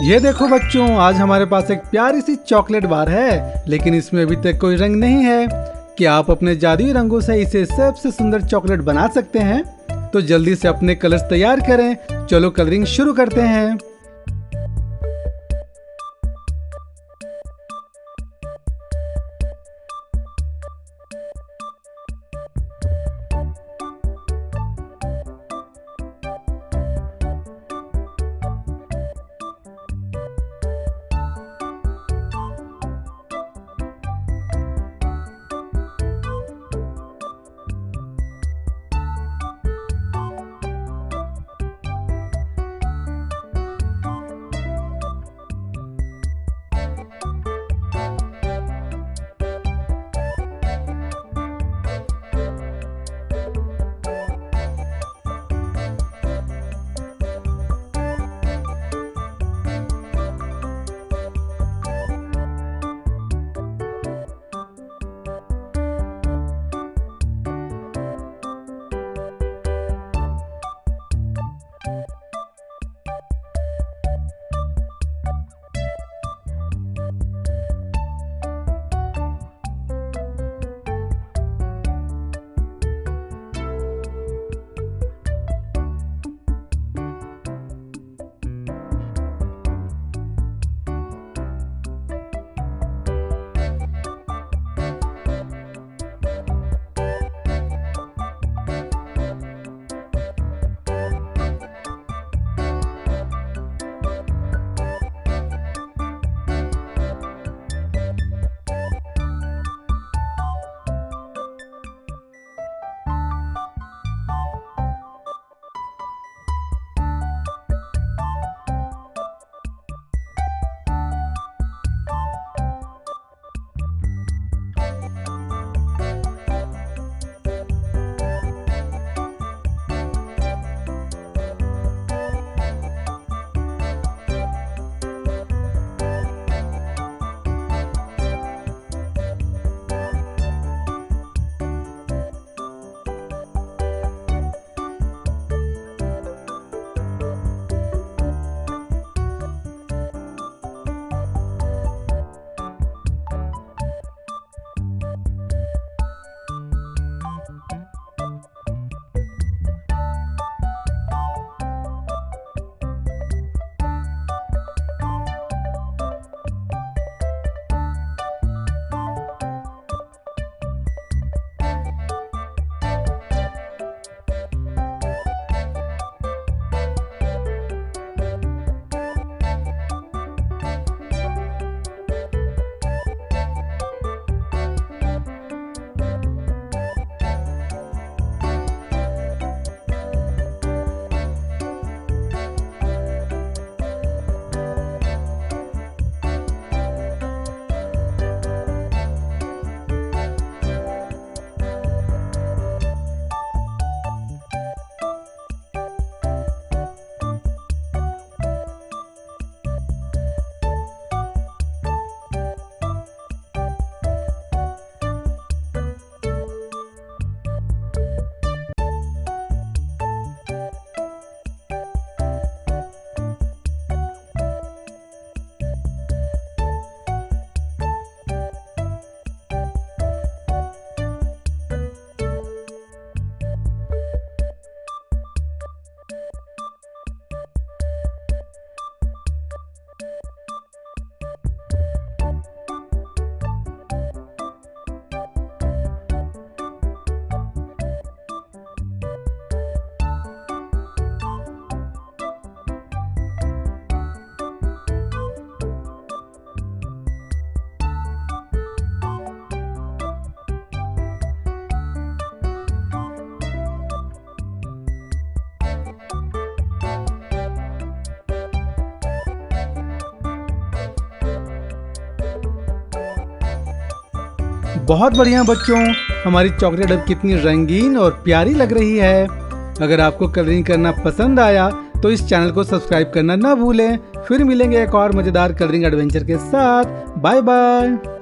ये देखो बच्चों, आज हमारे पास एक प्यारी सी चॉकलेट बार है, लेकिन इसमें अभी तक कोई रंग नहीं है। क्या आप अपने जादुई रंगों से इसे सबसे सुंदर चॉकलेट बना सकते हैं? तो जल्दी से अपने कलर्स तैयार करें। चलो कलरिंग शुरू करते हैं। बहुत बढ़िया बच्चों, हमारी चॉकलेट अब कितनी रंगीन और प्यारी लग रही है। अगर आपको कलरिंग करना पसंद आया तो इस चैनल को सब्सक्राइब करना ना भूलें। फिर मिलेंगे एक और मजेदार कलरिंग एडवेंचर के साथ। Bye bye.